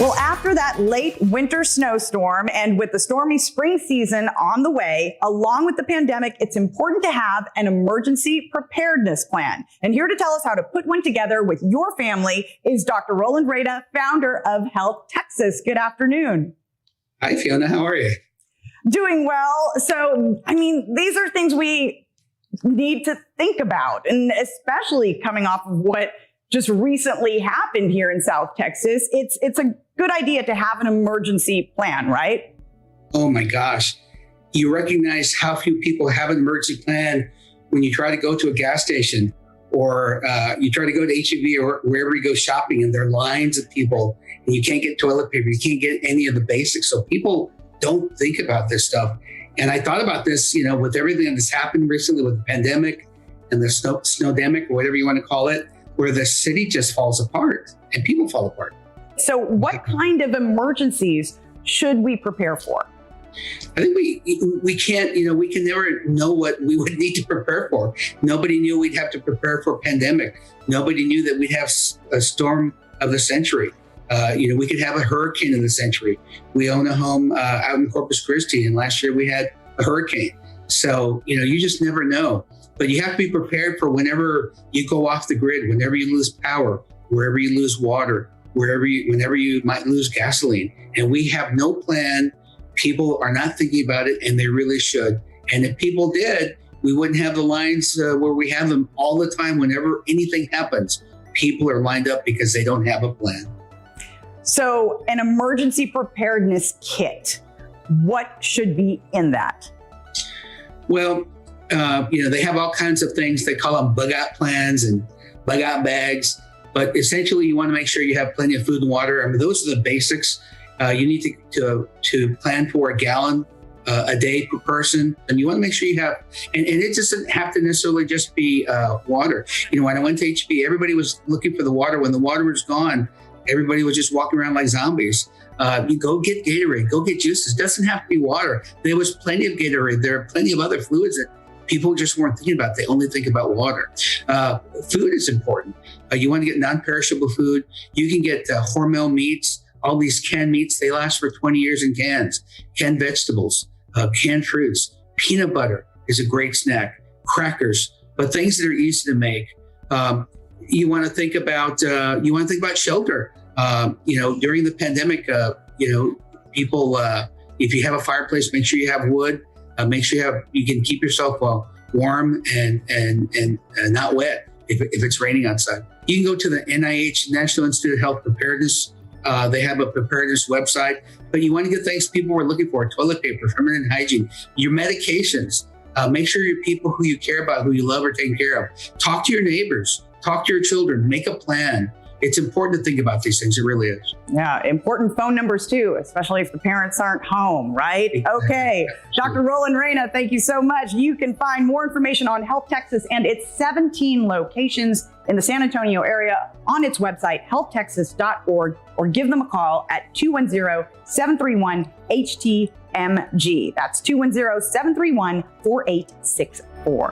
Well, after that late winter snowstorm and with the stormy spring season on the way, along with the pandemic, it's important to have an emergency preparedness plan. And here to tell us how to put one together with your family is Dr. Rowland Reyna, founder of HealthTexas. Good afternoon. Hi, Fiona. How are you? Doing well. So, these are things we need to think about, and especially coming off of what just recently happened here in South Texas, it's a good idea to have an emergency plan, right? Oh my gosh. You recognize how few people have an emergency plan when you try to go to a gas station or you try to go to H-E-B or wherever you go shopping and there are lines of people and you can't get toilet paper, you can't get any of the basics. So people don't think about this stuff. And I thought about this, with everything that's happened recently with the pandemic and the snowdemic or whatever you want to call it, where the city just falls apart and people fall apart. So what kind of emergencies should we prepare for? I think we can't, we can never know what we would need to prepare for. Nobody knew we'd have to prepare for a pandemic. Nobody knew that we'd have a storm of the century. We could have a hurricane in the century. We own a home out in Corpus Christi, and last year we had a hurricane. So, you just never know. But you have to be prepared for whenever you go off the grid, whenever you lose power, wherever you lose water, whenever you might lose gasoline. And we have no plan. People are not thinking about it, and they really should. And if people did, we wouldn't have the lines where we have them all the time. Whenever anything happens, people are lined up because they don't have a plan. So an emergency preparedness kit, what should be in that? Well, they have all kinds of things. They call them bug out plans and bug out bags. But essentially, you want to make sure you have plenty of food and water. Those are the basics. You need to plan for a gallon a day per person. And you want to make sure you have, and it doesn't have to necessarily just be water. When I went to HB, everybody was looking for the water. When the water was gone, everybody was just walking around like zombies. You go get Gatorade, go get juices. It doesn't have to be water. There was plenty of Gatorade. There are plenty of other fluids that people just weren't thinking about. They only think about water. Food is important. You want to get non-perishable food. You can get Hormel meats, all these canned meats. They last for 20 years in cans. Canned vegetables, canned fruits, peanut butter is a great snack. Crackers, but things that are easy to make. You want to think about shelter. During the pandemic, people. If you have a fireplace, make sure you have wood. Make sure you can keep yourself warm and not wet if it's raining outside. You can go to the NIH, National Institute of Health Preparedness. They have a preparedness website, but you want to get things people were looking for: toilet paper, feminine hygiene, your medications. Make sure your people who you care about, who you love, are taken care of. Talk to your neighbors, talk to your children, make a plan. It's important to think about these things. It really is. Yeah, important phone numbers too, especially if the parents aren't home, right? Okay. Dr. Rowland Reyna, thank you so much. You can find more information on HealthTexas and its 17 locations in the San Antonio area on its website, healthtexas.org, or give them a call at 210-731-HTMG. That's 210-731-4864.